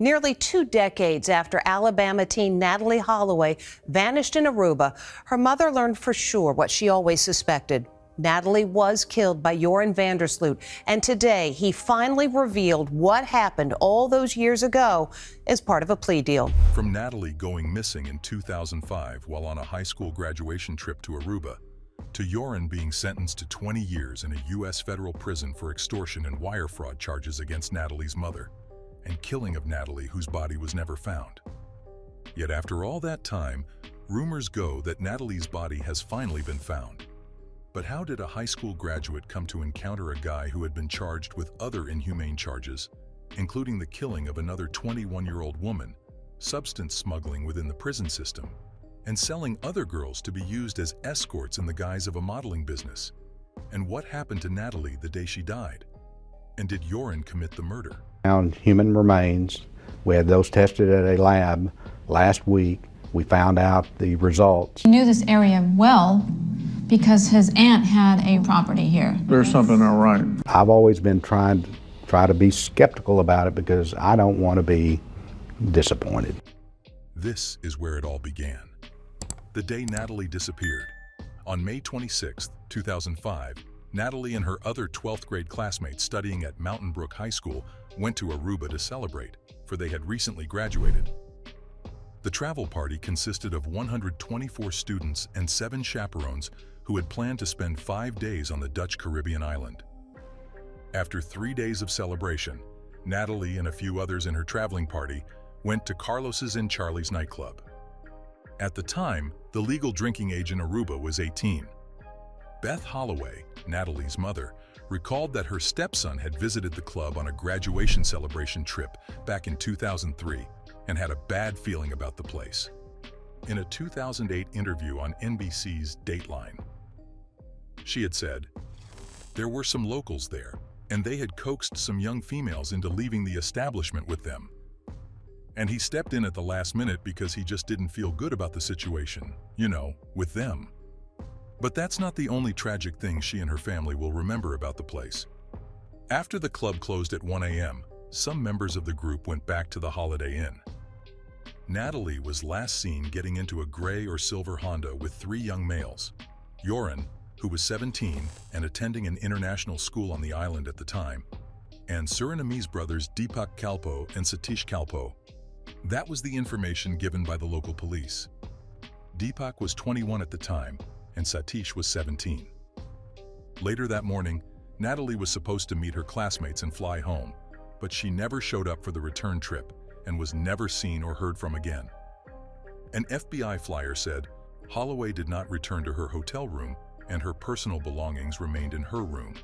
Nearly 2 decades after Alabama teen Natalee Holloway vanished in Aruba, her mother learned for sure what she always suspected. Natalee was killed by Joran Vandersloot, and today he finally revealed what happened all those years ago as part of a plea deal. From Natalee going missing in 2005 while on a high school graduation trip to Aruba, to Joran being sentenced to 20 years in a U.S. federal prison for extortion and wire fraud charges against Natalee's mother, and killing of Natalee, whose body was never found. Yet after all that time, rumors go that Natalee's body has finally been found. But how did a high school graduate come to encounter a guy who had been charged with other inhumane charges, including the killing of another 21-year-old woman, substance smuggling within the prison system, and selling other girls to be used as escorts in the guise of a modeling business? And what happened to Natalee the day she died? And did Joran commit the murder? Found human remains. We had those tested at a lab last week. We found out the results. He knew this area well because his aunt had a property here. There's something not right. I've always been trying to be skeptical about it because I don't want to be disappointed. This is where it all began. The day Natalee disappeared. On May 26, 2005, Natalee and her other 12th grade classmates studying at Mountain Brook High School went to Aruba to celebrate, for they had recently graduated. The travel party consisted of 124 students and 7 chaperones who had planned to spend 5 days on the Dutch Caribbean island. After 3 days of celebration, Natalee and a few others in her traveling party went to Carlos's and Charlie's nightclub. At the time, the legal drinking age in Aruba was 18. Beth Holloway, Natalee's mother, recalled that her stepson had visited the club on a graduation celebration trip back in 2003 and had a bad feeling about the place. In a 2008 interview on NBC's Dateline, she had said, "There were some locals there, and they had coaxed some young females into leaving the establishment with them. And he stepped in at the last minute because he just didn't feel good about the situation, you know, with them." But that's not the only tragic thing she and her family will remember about the place. After the club closed at 1 a.m., some members of the group went back to the Holiday Inn. Natalee was last seen getting into a gray or silver Honda with 3 young males: Joran, who was 17 and attending an international school on the island at the time, and Surinamese brothers Deepak Kalpoe and Satish Kalpoe. That was the information given by the local police. Deepak was 21 at the time, and Satish was 17. Later that morning, Natalee was supposed to meet her classmates and fly home, but she never showed up for the return trip and was never seen or heard from again. An FBI flyer said Holloway did not return to her hotel room and her personal belongings remained in her room.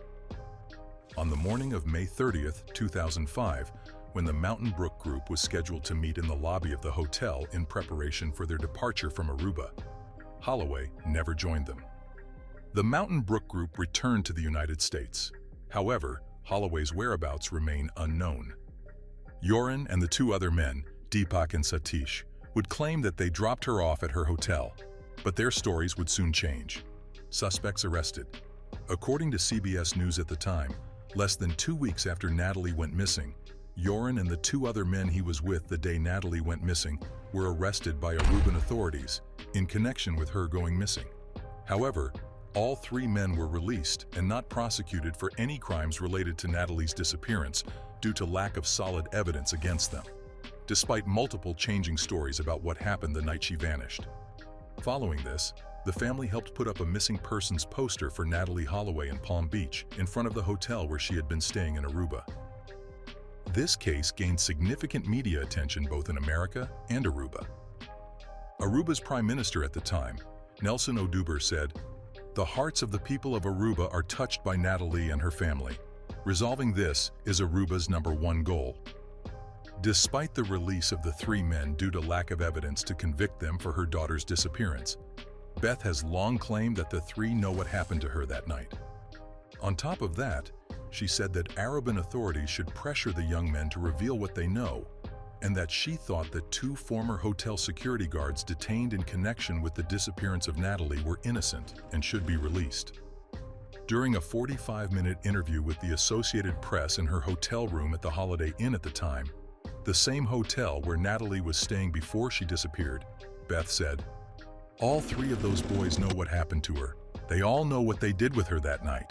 On the morning of May 30th, 2005, when the Mountain Brook group was scheduled to meet in the lobby of the hotel in preparation for their departure from Aruba, Holloway never joined them. The Mountain Brook group returned to the United States. However, Holloway's whereabouts remain unknown. Joran and the 2 other men, Deepak and Satish, would claim that they dropped her off at her hotel, but their stories would soon change. Suspects arrested. According to CBS News at the time, less than 2 weeks after Natalee went missing, Joran and the 2 other men he was with the day Natalee went missing were arrested by Aruban authorities in connection with her going missing. However, all 3 men were released and not prosecuted for any crimes related to Natalee's disappearance due to lack of solid evidence against them, despite multiple changing stories about what happened the night she vanished. Following this, the family helped put up a missing persons poster for Natalee Holloway in Palm Beach in front of the hotel where she had been staying in Aruba. This case gained significant media attention both in America and Aruba. Aruba's prime minister at the time, Nelson Oduber, said, "The hearts of the people of Aruba are touched by Natalee and her family. Resolving this is Aruba's #1 goal." Despite the release of the 3 men due to lack of evidence to convict them for her daughter's disappearance, Beth has long claimed that the 3 know what happened to her that night. On top of that, she said that Aruban authorities should pressure the young men to reveal what they know, and that she thought that 2 former hotel security guards detained in connection with the disappearance of Natalee were innocent and should be released. During a 45-minute interview with the Associated Press in her hotel room at the Holiday Inn at the time, the same hotel where Natalee was staying before she disappeared, Beth said, "All three of those boys know what happened to her. They all know what they did with her that night."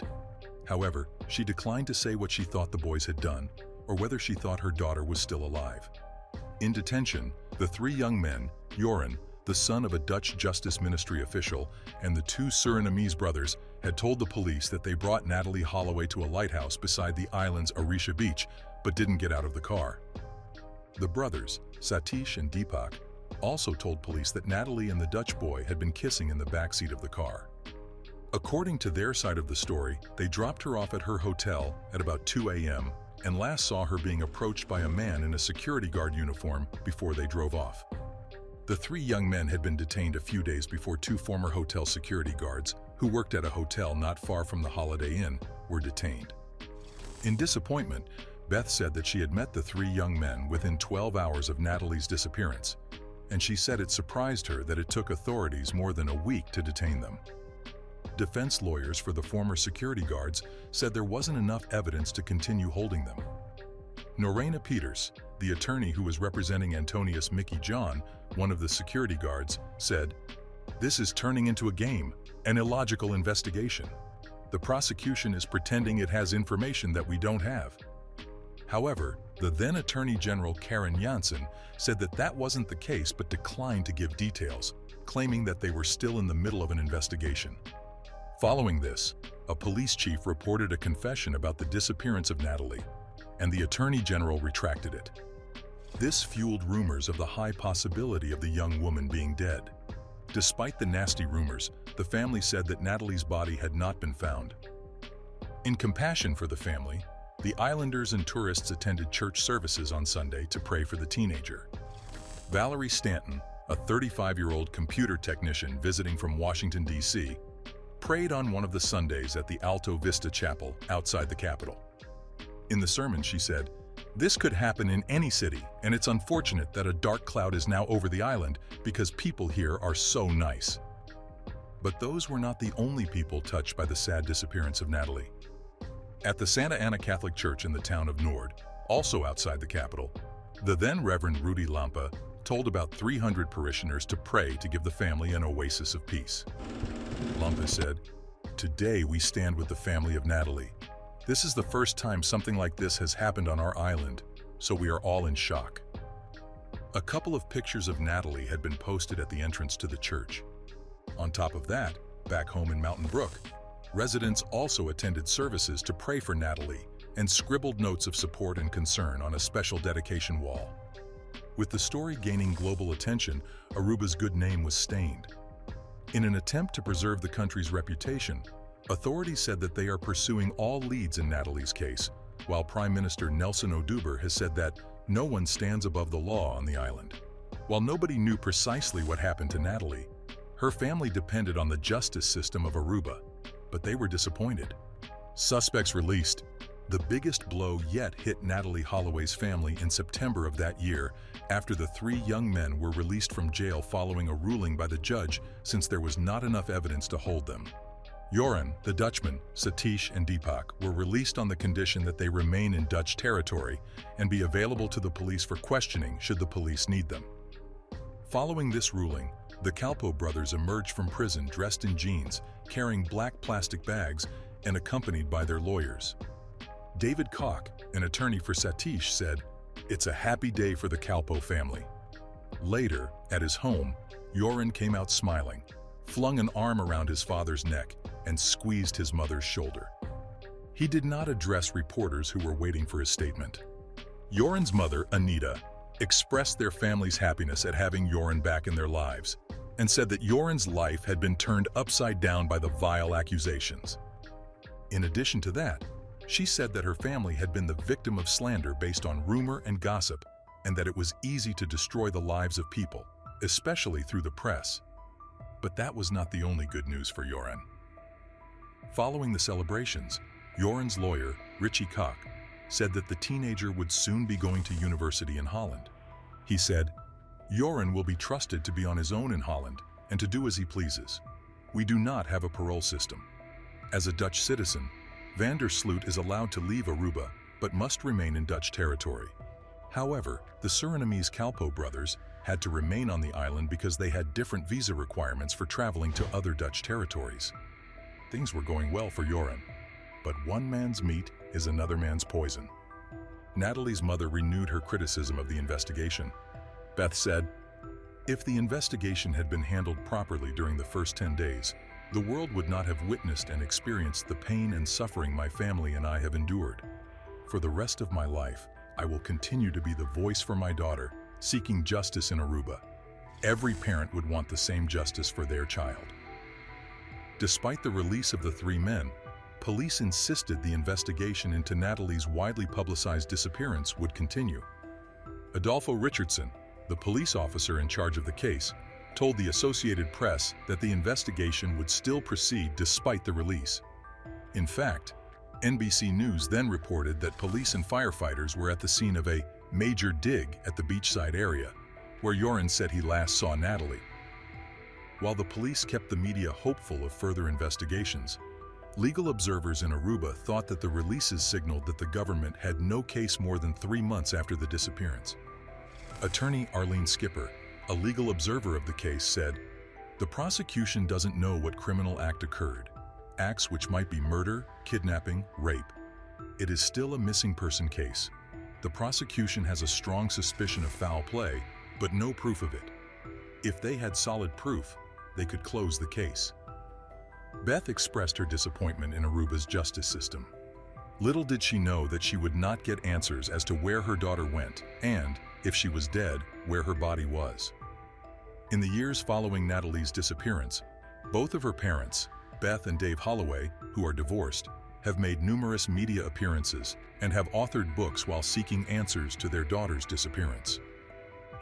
However, she declined to say what she thought the boys had done or whether she thought her daughter was still alive. In detention, the three young men, Joran, the son of a Dutch Justice Ministry official, and the two Surinamese brothers, had told the police that they brought Natalee Holloway to a lighthouse beside the island's Arisha beach, but didn't get out of the car. The brothers, Satish and Deepak, also told police that Natalee and the Dutch boy had been kissing in the backseat of the car. According to their side of the story, they dropped her off at her hotel at about 2 a.m. and last saw her being approached by a man in a security guard uniform before they drove off. The three young men had been detained a few days before two former hotel security guards, who worked at a hotel not far from the Holiday Inn, were detained. In disappointment, Beth said that she had met the three young men within 12 hours of Natalee's disappearance, and she said it surprised her that it took authorities more than a week to detain them. Defense lawyers for the former security guards said there wasn't enough evidence to continue holding them. Norena Peters, the attorney who was representing Antonius Mickey John, one of the security guards, said, "This is turning into a game, an illogical investigation. The prosecution is pretending it has information that we don't have." However, the then Attorney General Karen Jansen said that that wasn't the case but declined to give details, claiming that they were still in the middle of an investigation. Following this, a police chief reported a confession about the disappearance of Natalee, and the Attorney General retracted it. This fueled rumors of the high possibility of the young woman being dead. Despite the nasty rumors, the family said that Natalee's body had not been found. In compassion for the family, the islanders and tourists attended church services on Sunday to pray for the teenager. Valerie Stanton, a 35-year-old computer technician visiting from Washington, D.C., prayed on one of the Sundays at the Alto Vista Chapel outside the Capitol. In the sermon, she said, "This could happen in any city, and it's unfortunate that a dark cloud is now over the island because people here are so nice." But those were not the only people touched by the sad disappearance of Natalee. At the Santa Ana Catholic Church in the town of Nord, also outside the Capitol, the then Reverend Rudy Lampa told about 300 parishioners to pray to give the family an oasis of peace. Lampa said, "Today we stand with the family of Natalee. This is the first time something like this has happened on our island, so we are all in shock." A couple of pictures of Natalee had been posted at the entrance to the church. On top of that, back home in Mountain Brook, residents also attended services to pray for Natalee and scribbled notes of support and concern on a special dedication wall. With the story gaining global attention, Aruba's good name was stained. In an attempt to preserve the country's reputation, authorities said that they are pursuing all leads in Natalee's case, while Prime Minister Nelson Oduber has said that no one stands above the law on the island. While nobody knew precisely what happened to Natalee, her family depended on the justice system of Aruba, but they were disappointed. Suspects released. The biggest blow yet hit Natalee Holloway's family in September of that year after the three young men were released from jail following a ruling by the judge since there was not enough evidence to hold them. Joran, the Dutchman, Satish, and Deepak were released on the condition that they remain in Dutch territory and be available to the police for questioning should the police need them. Following this ruling, the Calpo brothers emerged from prison dressed in jeans, carrying black plastic bags, and accompanied by their lawyers. David Koch, an attorney for Satish, said, "It's a happy day for the Calpo family." Later, at his home, Joran came out smiling, flung an arm around his father's neck, and squeezed his mother's shoulder. He did not address reporters who were waiting for his statement. Joran's mother, Anita, expressed their family's happiness at having Joran back in their lives and said that Joran's life had been turned upside down by the vile accusations. In addition to that, she said that her family had been the victim of slander based on rumor and gossip, and that it was easy to destroy the lives of people, especially through the press. But that was not the only good news for Joran. Following the celebrations, Joran's lawyer, Richie Koch, said that the teenager would soon be going to university in Holland. He said, "Joran will be trusted to be on his own in Holland and to do as he pleases. We do not have a parole system. As a Dutch citizen, Van der Sloot is allowed to leave Aruba, but must remain in Dutch territory. However, the Surinamese Kalpo brothers had to remain on the island because they had different visa requirements for traveling to other Dutch territories. Things were going well for Joran, but one man's meat is another man's poison. Natalee's mother renewed her criticism of the investigation. Beth said, "If the investigation had been handled properly during the first 10 days, the world would not have witnessed and experienced the pain and suffering my family and I have endured. For the rest of my life, I will continue to be the voice for my daughter, seeking justice in Aruba. Every parent would want the same justice for their child." Despite the release of the three men, police insisted the investigation into Natalee's widely publicized disappearance would continue. Adolfo Richardson, the police officer in charge of the case, told the Associated Press that the investigation would still proceed despite the release. In fact, NBC News then reported that police and firefighters were at the scene of a major dig at the beachside area, where Joran said he last saw Natalee. While the police kept the media hopeful of further investigations, legal observers in Aruba thought that the releases signaled that the government had no case more than 3 months after the disappearance. Attorney Arlene Skipper, a legal observer of the case, said, "The prosecution doesn't know what criminal act occurred, acts which might be murder, kidnapping, rape. It is still a missing person case. The prosecution has a strong suspicion of foul play, but no proof of it. If they had solid proof, they could close the case." Beth expressed her disappointment in Aruba's justice system. Little did she know that she would not get answers as to where her daughter went and, if she was dead, where her body was. In the years following Natalee's disappearance, both of her parents, Beth and Dave Holloway, who are divorced, have made numerous media appearances and have authored books while seeking answers to their daughter's disappearance.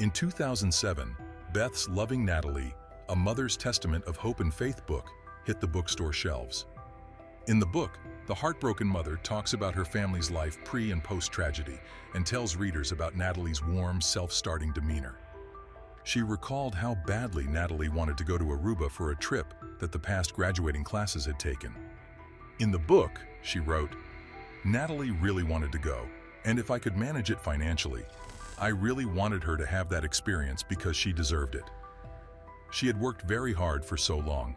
In 2007, Beth's Loving Natalee, a Mother's Testament of Hope and Faith book, hit the bookstore shelves. In the book, the heartbroken mother talks about her family's life pre- and post-tragedy and tells readers about Natalee's warm, self-starting demeanor. She recalled how badly Natalee wanted to go to Aruba for a trip that the past graduating classes had taken. In the book, she wrote, "Natalee really wanted to go, and if I could manage it financially, I really wanted her to have that experience because she deserved it. She had worked very hard for so long.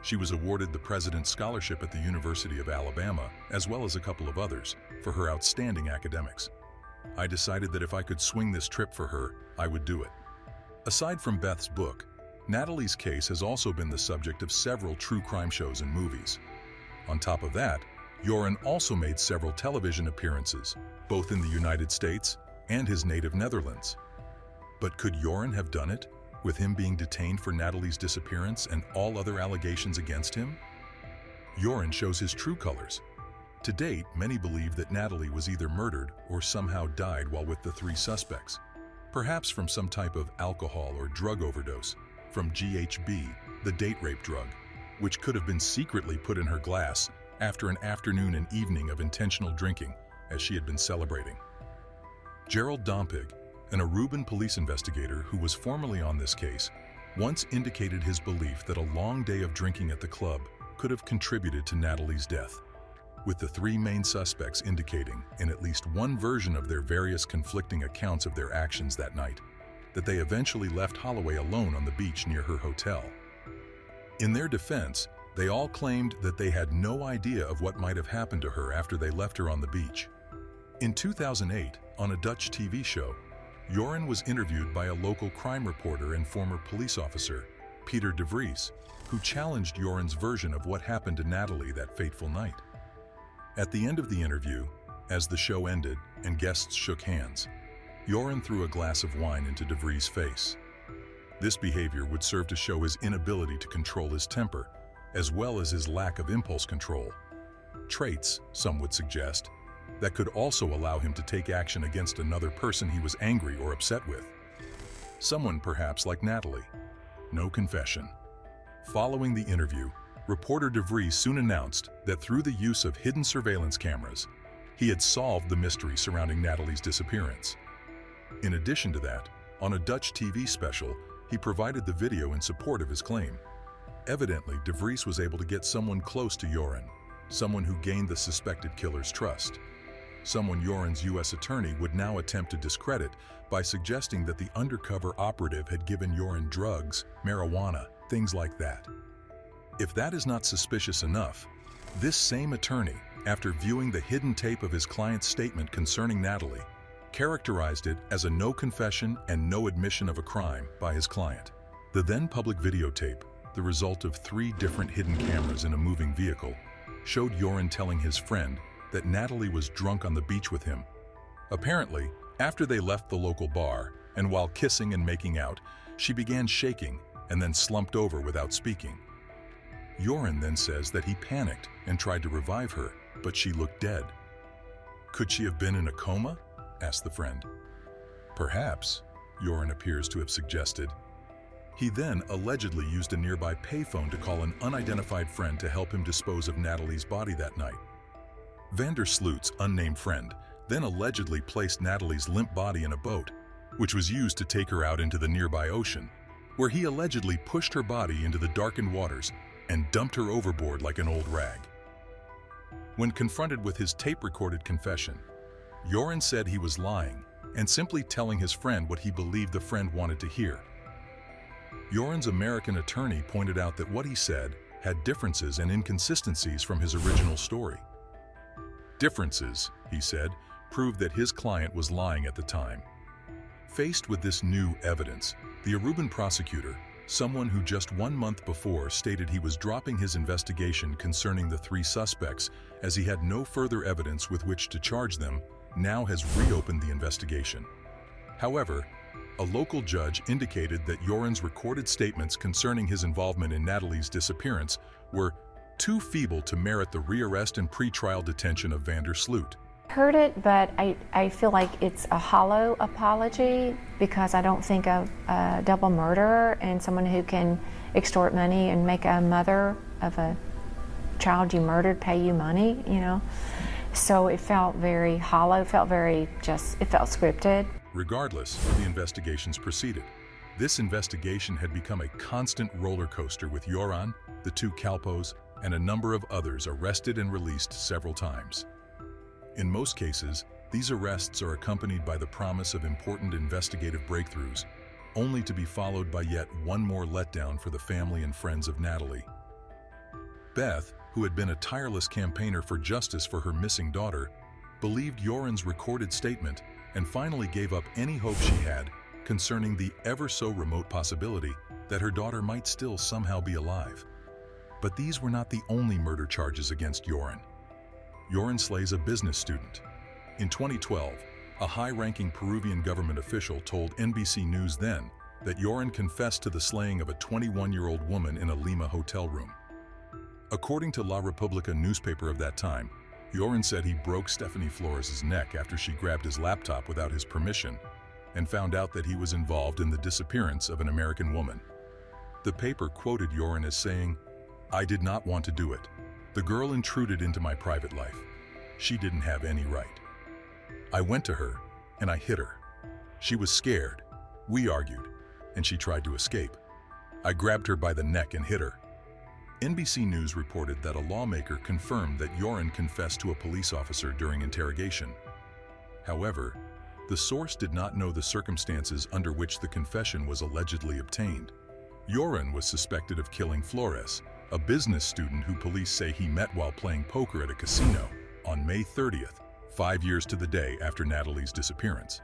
She was awarded the President's Scholarship at the University of Alabama, as well as a couple of others, for her outstanding academics. I decided that if I could swing this trip for her, I would do it." Aside from Beth's book, Natalee's case has also been the subject of several true crime shows and movies. On top of that, Joran also made several television appearances, both in the United States and his native Netherlands. But could Joran have done it, with him being detained for Natalee's disappearance and all other allegations against him? Joran shows his true colors. To date, many believe that Natalee was either murdered or somehow died while with the three suspects, perhaps from some type of alcohol or drug overdose, from GHB, the date rape drug, which could have been secretly put in her glass after an afternoon and evening of intentional drinking, as she had been celebrating. Gerald Dompig, an Aruban police investigator who was formerly on this case, once indicated his belief that a long day of drinking at the club could have contributed to Natalee's death, with the three main suspects indicating, in at least one version of their various conflicting accounts of their actions that night, that they eventually left Holloway alone on the beach near her hotel. In their defense, they all claimed that they had no idea of what might have happened to her after they left her on the beach. In 2008, on a Dutch TV show, Joran was interviewed by a local crime reporter and former police officer, Peter de Vries, who challenged Joran's version of what happened to Natalee that fateful night. At the end of the interview, as the show ended and guests shook hands, Joran threw a glass of wine into de Vries' face. This behavior would serve to show his inability to control his temper, as well as his lack of impulse control. Traits, some would suggest, that could also allow him to take action against another person he was angry or upset with. Someone perhaps like Natalee. No confession. Following the interview, reporter de Vries soon announced that through the use of hidden surveillance cameras, he had solved the mystery surrounding Natalee's disappearance. In addition to that, on a Dutch TV special, he provided the video in support of his claim. Evidently, de Vries was able to get someone close to Joran, someone who gained the suspected killer's trust. someone Joran's U.S. attorney would now attempt to discredit by suggesting that the undercover operative had given Joran drugs, marijuana, things like that. If that is not suspicious enough, this same attorney, after viewing the hidden tape of his client's statement concerning Natalee, characterized it as a no confession and no admission of a crime by his client. The then public videotape, the result of 3 different hidden cameras in a moving vehicle, showed Joran telling his friend that Natalee was drunk on the beach with him. Apparently, after they left the local bar, and while kissing and making out, she began shaking and then slumped over without speaking. Joran then says that he panicked and tried to revive her, but she looked dead. Could she have been in a coma? Asked the friend. Perhaps, Joran appears to have suggested. He then allegedly used a nearby payphone to call an unidentified friend to help him dispose of Natalee's body that night. Vandersloot's unnamed friend then allegedly placed Natalee's limp body in a boat, which was used to take her out into the nearby ocean, where he allegedly pushed her body into the darkened waters and dumped her overboard like an old rag. When confronted with his tape-recorded confession, Joran said he was lying and simply telling his friend what he believed the friend wanted to hear. Joran's American attorney pointed out that what he said had differences and inconsistencies from his original story. Differences, he said, proved that his client was lying at the time. Faced with this new evidence, the Aruban prosecutor, someone who just 1 month before stated he was dropping his investigation concerning the 3 suspects as he had no further evidence with which to charge them, now has reopened the investigation. However, a local judge indicated that Joran's recorded statements concerning his involvement in Natalee's disappearance were too feeble to merit the rearrest and pretrial detention of Vandersloot. Heard it, but I feel like it's a hollow apology because I don't think a double murderer and someone who can extort money and make a mother of a child you murdered pay you money, you know. So it felt very hollow, it felt scripted. Regardless, the investigations proceeded. This investigation had become a constant roller coaster with Joran, the 2 Kalpos, and a number of others arrested and released several times. In most cases, these arrests are accompanied by the promise of important investigative breakthroughs, only to be followed by yet one more letdown for the family and friends of Natalee. Beth, who had been a tireless campaigner for justice for her missing daughter, believed Joran's recorded statement and finally gave up any hope she had concerning the ever-so-remote possibility that her daughter might still somehow be alive. But these were not the only murder charges against Joran. Joran slays a business student. In 2012, a high-ranking Peruvian government official told NBC News then that Joran confessed to the slaying of a 21-year-old woman in a Lima hotel room. According to La Repubblica newspaper of that time, Joran said he broke Stephanie Flores' neck after she grabbed his laptop without his permission and found out that he was involved in the disappearance of an American woman. The paper quoted Joran as saying, "I did not want to do it. The girl intruded into my private life. She didn't have any right. I went to her and I hit her. She was scared. We argued, and she tried to escape. I grabbed her by the neck and hit her." NBC News reported that a lawmaker confirmed that Joran confessed to a police officer during interrogation. However, the source did not know the circumstances under which the confession was allegedly obtained. Joran was suspected of killing Flores, a business student who police say he met while playing poker at a casino on May 30th, 5 years to the day after Natalee's disappearance.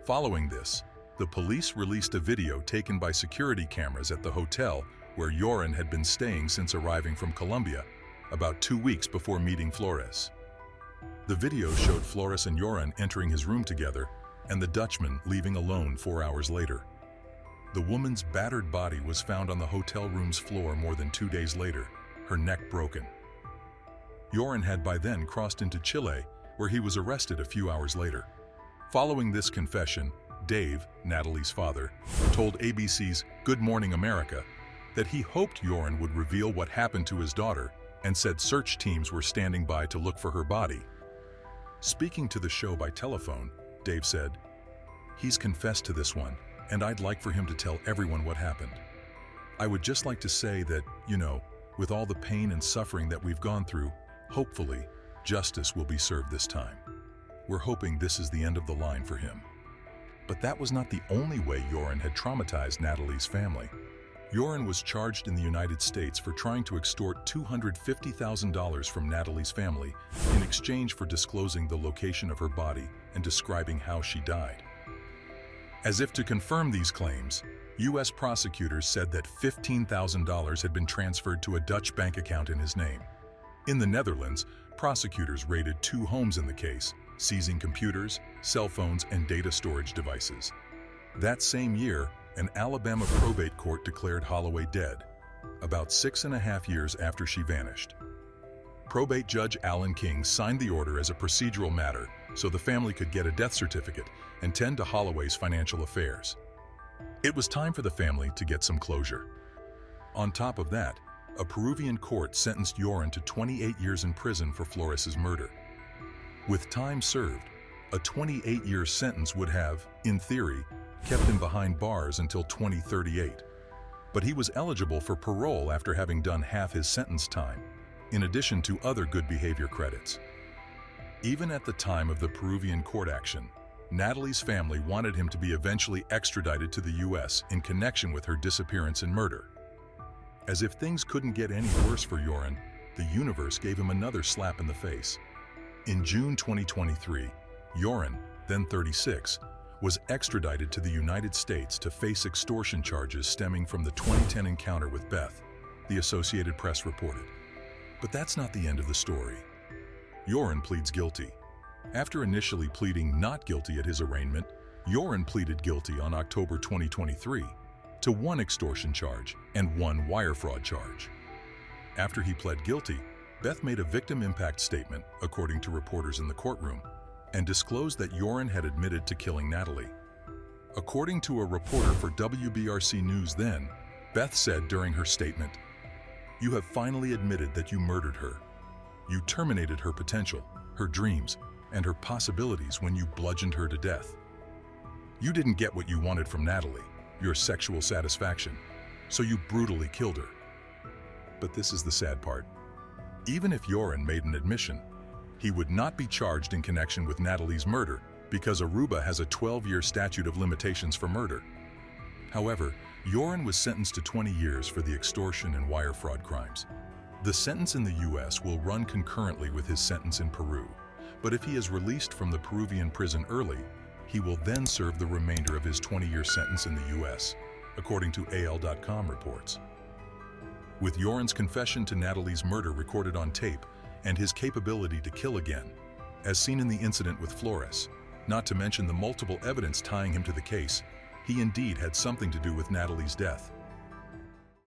Following this, the police released a video taken by security cameras at the hotel where Joran had been staying since arriving from Colombia, about 2 weeks before meeting Flores. The video showed Flores and Joran entering his room together and the Dutchman leaving alone 4 hours later. The woman's battered body was found on the hotel room's floor more than 2 days later, her neck broken. Joran had by then crossed into Chile, where he was arrested a few hours later. Following this confession, Dave, Natalee's father, told ABC's Good Morning America that he hoped Joran would reveal what happened to his daughter and said search teams were standing by to look for her body. Speaking to the show by telephone, Dave said, "He's confessed to this one, and I'd like for him to tell everyone what happened. I would just like to say that, with all the pain and suffering that we've gone through, hopefully, justice will be served this time." were hoping this is the end of the line for him. But that was not the only way Joran had traumatized Natalee's family. Joran was charged in the United States for trying to extort $250,000 from Natalee's family in exchange for disclosing the location of her body and describing how she died. As if to confirm these claims, U.S. prosecutors said that $15,000 had been transferred to a Dutch bank account in his name. In the Netherlands, prosecutors raided 2 homes in the case, seizing computers, cell phones, and data storage devices. That same year, an Alabama probate court declared Holloway dead, about 6.5 years after she vanished. Probate Judge Alan King signed the order as a procedural matter so the family could get a death certificate and tend to Holloway's financial affairs. It was time for the family to get some closure. On top of that, a Peruvian court sentenced Joran to 28 years in prison for Flores's murder. With time served, a 28-year sentence would have, in theory, kept him behind bars until 2038. But he was eligible for parole after having done half his sentence time, in addition to other good behavior credits. Even at the time of the Peruvian court action, Natalee's family wanted him to be eventually extradited to the U.S. in connection with her disappearance and murder. As if things couldn't get any worse for Joran, the universe gave him another slap in the face. In June 2023, Joran, then 36, was extradited to the United States to face extortion charges stemming from the 2010 encounter with Beth, the Associated Press reported. But that's not the end of the story. Joran pleads guilty. After initially pleading not guilty at his arraignment, Joran pleaded guilty on October 2023 to 1 extortion charge and 1 wire fraud charge. After he pled guilty, Beth made a victim impact statement, according to reporters in the courtroom, and disclosed that Joran had admitted to killing Natalee. According to a reporter for WBRC News then, Beth said during her statement, "You have finally admitted that you murdered her. You terminated her potential, her dreams, and her possibilities when you bludgeoned her to death. You didn't get what you wanted from Natalee, your sexual satisfaction, so you brutally killed her." But this is the sad part. Even if Joran made an admission, he would not be charged in connection with Natalee's murder because Aruba has a 12-year statute of limitations for murder. However, Joran was sentenced to 20 years for the extortion and wire fraud crimes. The sentence in the U.S. will run concurrently with his sentence in Peru, but if he is released from the Peruvian prison early, he will then serve the remainder of his 20-year sentence in the U.S., according to AL.com reports. With Joran's confession to Natalee's murder recorded on tape and his capability to kill again, as seen in the incident with Flores, not to mention the multiple evidence tying him to the case, he indeed had something to do with Natalee's death.